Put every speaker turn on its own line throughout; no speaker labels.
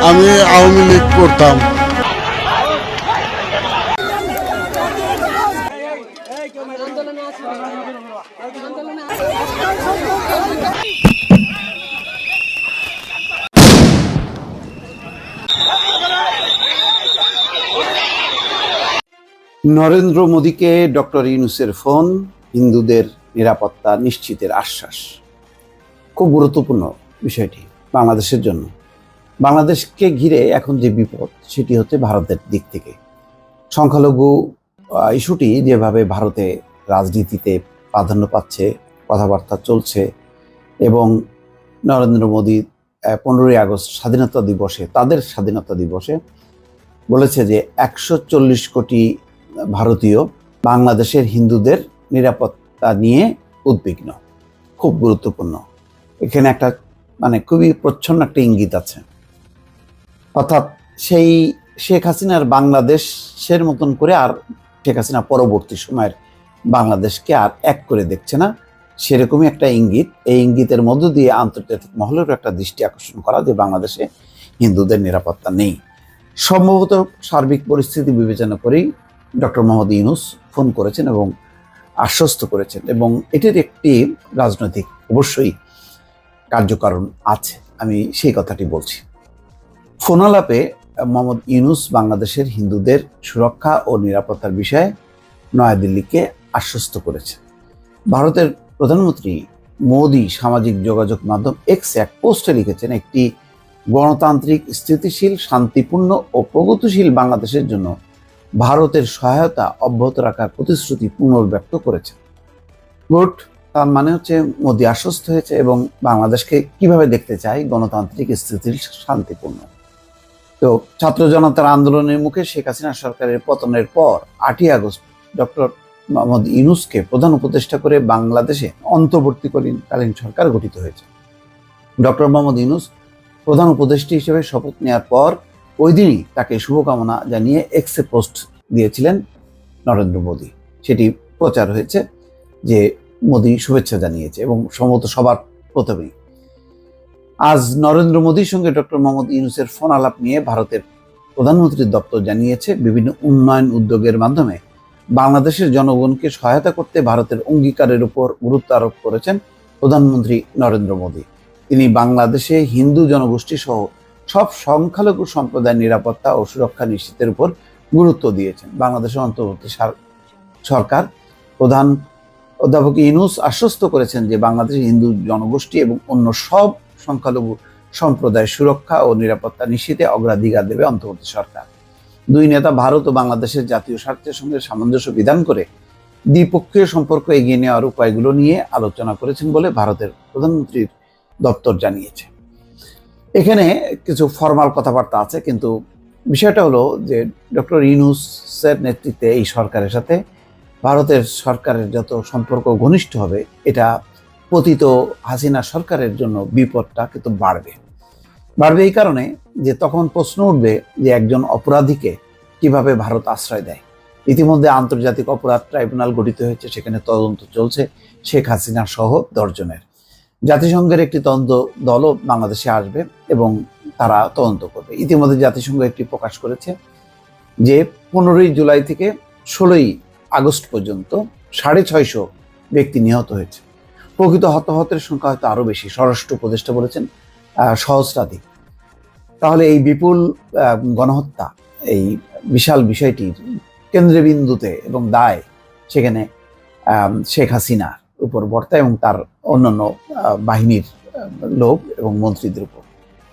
আমি আওয়ামী লীগ করতাম।
নরেন্দ্র মোদীকে ডক্টর ইউনূসের ফোন, হিন্দুদের নিরাপত্তা নিশ্চিতের আশ্বাস। খুব গুরুত্বপূর্ণ বিষয়টি বাংলাদেশের জন্য। বাংলাদেশকে ঘিরে এখন যে বিপদ, সেটি হচ্ছে ভারতের দিক থেকে। সংখ্যালঘু ইস্যুটি যেভাবে ভারতে রাজনীতিতে প্রাধান্য পাচ্ছে, কথাবার্তা চলছে, এবং নরেন্দ্র মোদী 15ই আগস্ট স্বাধীনতা দিবসে, তাদের স্বাধীনতা দিবসে বলেছে যে 140 কোটি ভারতীয় বাংলাদেশের হিন্দুদের নিরাপত্তা নিয়ে উদ্বিগ্ন। খুব গুরুত্বপূর্ণ। এখানে একটা খুবই প্রচ্ছন্ন একটা ইঙ্গিত আছে। অর্থাৎ সেই শেখ হাসিনার বাংলাদেশের মতন করে আর শেখ হাসিনা পরবর্তী সময়ের বাংলাদেশকে আর এক করে দেখছে না, সেরকমই একটা ইঙ্গিত। এই ইঙ্গিতের মধ্য দিয়ে আন্তর্জাতিক মহলের একটা দৃষ্টি আকর্ষণ করা যে বাংলাদেশে হিন্দুদের নিরাপত্তা নেই। সম্ভবত সার্বিক পরিস্থিতি বিবেচনা করেই ডক্টর মোহাম্মদ ইউনূস ফোন করেছেন এবং আশ্বস্ত করেছেন, এবং এটির একটি রাজনৈতিক অবশ্যই কার্যকারণ আছে। আমি সেই কথাটি বলছি। ফোনালাপে মোহাম্মদ ইউনূস বাংলাদেশের হিন্দুদের সুরক্ষা ও নিরাপত্তার বিষয়ে নয়াদিল্লিকে আশ্বস্ত করেছেন। ভারতের প্রধানমন্ত্রী মোদী সামাজিক যোগাযোগ মাধ্যম এক্সে এক পোস্টে লিখেছেন, একটি গণতান্ত্রিক, স্থিতিশীল, শান্তিপূর্ণ ও প্রগতিশীল বাংলাদেশের জন্য ভারতের সহায়তা অব্যাহত রাখার প্রতিশ্রুতি পুনর্ব্যক্ত করেছেন। গুড। তার মানে হচ্ছে মোদী আশ্বস্ত হয়েছে এবং বাংলাদেশকে কিভাবে দেখতে চায়, গণতান্ত্রিক, স্থিতিশীল, শান্তিপূর্ণ। তো ছাত্র জনতার আন্দোলনের মুখে শেখ হাসিনা সরকারের পতনের পর 8ই আগস্ট ডক্টর মোহাম্মদ ইউনূসকে প্রধান উপদেষ্টা করে বাংলাদেশে অন্তর্বর্তীকালীন সরকার গঠিত হয়েছে। ডক্টর মোহাম্মদ ইউনূস প্রধান উপদেষ্টা হিসেবে শপথ নেওয়ার পর ওই দিনই তাকে শুভকামনা জানিয়ে এক্সে পোস্ট দিয়েছিলেন নরেন্দ্র মোদী। সেটি প্রচার হয়েছে যে মোদী শুভেচ্ছা জানিয়েছে, এবং সম্ভবত সবার প্রথমেই। আজ নরেন্দ্র মোদীর সঙ্গে ডক্টর মোহাম্মদ ইউনূসের ফোন আলাপ নিয়ে ভারতের প্রধানমন্ত্রীর দপ্তর জানিয়েছে, বিভিন্ন উন্নয়ন উদ্যোগের মাধ্যমে বাংলাদেশের জনগণকে সহায়তা করতে ভারতের অঙ্গীকারের উপর গুরুত্ব আরোপ করেছেন প্রধানমন্ত্রী নরেন্দ্র মোদী। তিনি বাংলাদেশে হিন্দু জনগোষ্ঠী সহ সব সংখ্যালঘু সম্প্রদায়ের নিরাপত্তা ও সুরক্ষা নিশ্চিতের উপর গুরুত্ব দিয়েছেন। বাংলাদেশের অন্তর্বর্তী সরকার প্রধান অধ্যাপক ইউনূস আশ্বস্ত করেছেন যে বাংলাদেশের হিন্দু জনগোষ্ঠী এবং অন্য সব সংখ্যালঘু সম্প্রদায়ের সুরক্ষা ও নিরাপত্তা নিশ্চিতে অগ্রাধিকার দেবে অন্তর্বর্তী সরকার। দুই নেতা ভারত ও বাংলাদেশের জাতীয় স্বার্থের সঙ্গে সামঞ্জস্য বিধান করে দ্বিপক্ষীয় সম্পর্ক এগিয়ে নেওয়ার উপায়গুলো নিয়ে আলোচনা করেছেন বলে ভারতের প্রধানমন্ত্রীর দপ্তর জানিয়েছে। এখানে কিছু ফরমাল কথাবার্তা আছে, কিন্তু বিষয়টা হলো যে ডক্টর ইউনূসের নেতৃত্বে এই সরকারের সাথে ভারতের সরকারের যত সম্পর্ক ঘনিষ্ঠ হবে, এটা পতিত হাসিনা সরকারের জন্য বিপদটা কিন্তু বাড়বে। এই কারণে যে তখন প্রশ্ন উঠবে যে একজন অপরাধীকে কিভাবে ভারত আশ্রয় দেয়। ইতিমধ্যে আন্তর্জাতিক অপরাধ ট্রাইব্যুনাল গঠিত হয়েছে, সেখানে তদন্ত চলছে শেখ হাসিনা সহ 10 জনের। জাতিসংঘের একটি তদন্ত দলও বাংলাদেশে আসবে এবং তারা তদন্ত করবে। ইতিমধ্যে জাতিসংঘ একটি প্রকাশ করেছে যে 15ই জুলাই থেকে 16ই আগস্ট পর্যন্ত 650 ব্যক্তি নিহত হয়েছে। প্রকৃত হতাহতের সংখ্যা হয়তো আরো বেশি। স্বরাষ্ট্র উপদেষ্টা বলেছেন সহস্রাধিক। তাহলে এই বিপুল গণহত্যা, এই বিশাল বিষয়টির কেন্দ্রবিন্দুতে এবং দায় সেখানে শেখ হাসিনার উপর বর্তায় এবং তার অন্যান্য বাহিনীর লোক এবং মন্ত্রীদের উপর।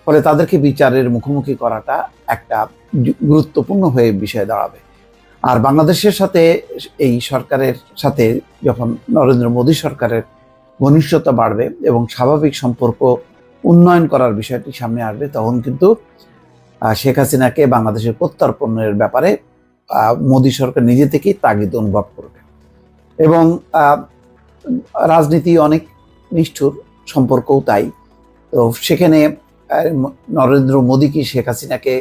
ফলে তাদেরকে বিচারের মুখোমুখি করাটা একটা গুরুত্বপূর্ণ হয়ে বিষয়ে দাঁড়াবে। আর বাংলাদেশের সাথে এই সরকারের সাথে যখন নরেন্দ্র মোদী সরকারের ঘনিষ্ঠতা বাড়বে এবং স্বাভাবিক সম্পর্ক উন্নয়ন করার বিষয়টি সামনে আসবে, তখন কিন্তু শেখ হাসিনাকে বাংলাদেশের প্রত্যর্পণের ব্যাপারে মোদী সরকার নিজে থেকেই তাগিদ অনুভব করবে। এবং রাজনীতি অনেক নিষ্ঠুর, সম্পর্কও তাই। তো সেখানে নরেন্দ্র মোদী কি শেখ হাসিনাকে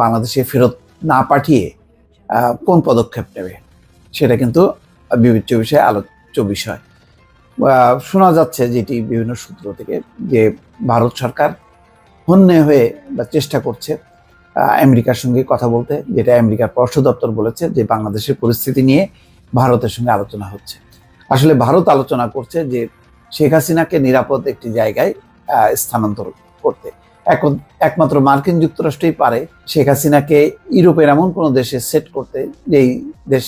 বাংলাদেশে ফেরত না পাঠিয়ে কোন পদক্ষেপ নেবে, সেটা কিন্তু বিবেচ্য বিষয়, আলোচ্য বিষয়। শোনা যাচ্ছে যেটি বিভিন্ন সূত্র থেকে, যে ভারত সরকার হন্যে হয়ে বা চেষ্টা করছে আমেরিকার সঙ্গে কথা বলতে, যেটা আমেরিকার পররাষ্ট্র দপ্তর বলেছে যে বাংলাদেশের পরিস্থিতি নিয়ে ভারতের সঙ্গে আলোচনা হচ্ছে। আসলে ভারত আলোচনা করছে যে শেখ হাসিনাকে নিরাপদ একটি জায়গায় স্থানান্তর করতে। একমাত্র মার্কিন যুক্তরাষ্ট্রই পারে শেখ হাসিনাকে ইউরোপের এমন কোনো দেশে সেট করতে যেই দেশ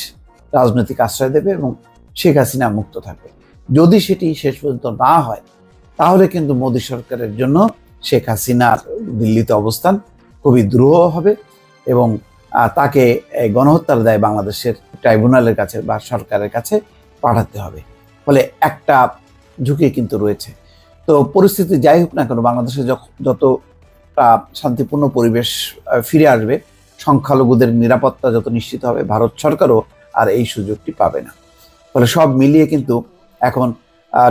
রাজনৈতিক আশ্রয় দেবে এবং শেখ হাসিনা মুক্ত থাকবে। যদি সেটি শেষ পর্যন্ত না হয় তাহলে কিন্তু মোদী সরকারের জন্য শেখ হাসিনার দিল্লিতে অবস্থান খুবই দ্রুহ হবে এবং তাকে গণহত্যার দায়ে বাংলাদেশের ট্রাইব্যুনালের কাছে বা সরকারের কাছে পাঠাতে হবে। ফলে একটা ঝুঁকি কিন্তু রয়েছে। তো পরিস্থিতি যাই হোক না কেন, বাংলাদেশে যতটা শান্তিপূর্ণ পরিবেশ ফিরে আসবে, সংখ্যালঘুদের নিরাপত্তা যত নিশ্চিত হবে, ভারত সরকারও আর এই সুযোগটি পাবে না। ফলে সব মিলিয়ে কিন্তু এখন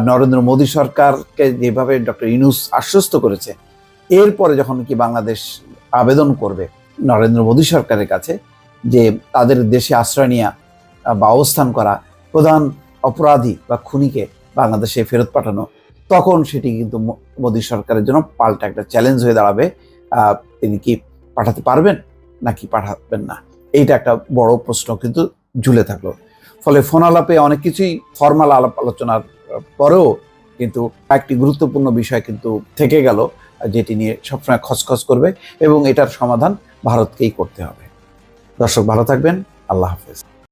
নরেন্দ্র মোদী সরকারকে যেভাবে ডক্টর ইউনূস আশ্বস্ত করেছে, এরপরে যখন কি বাংলাদেশ আবেদন করবে নরেন্দ্র মোদী সরকারের কাছে যে তাদের দেশে আশ্রয় নেওয়া বা অবস্থান করা প্রধান অপরাধী বা খুনিকে বাংলাদেশে ফেরত পাঠানো, তখন সেটি কিন্তু মোদী সরকারের জন্য পাল্টা একটা চ্যালেঞ্জ হয়ে দাঁড়াবে। তিনি কি পাঠাতে পারবেন নাকি পাঠাবেন না, এইটা একটা বড় প্রশ্ন কিন্তু ঝুলে থাকলো। ফলে ফোন আলাপে অনেক কিছুই ফর্মাল আলাপ আলোচনার পরেও কিন্তু একটি গুরুত্বপূর্ণ বিষয় কিন্তু থেকে গেল, যেটি নিয়ে সবসময় খসখস করবে এবং এটার সমাধান ভারতকেই করতে হবে। দর্শক ভালো থাকবেন, আল্লাহ হাফেজ।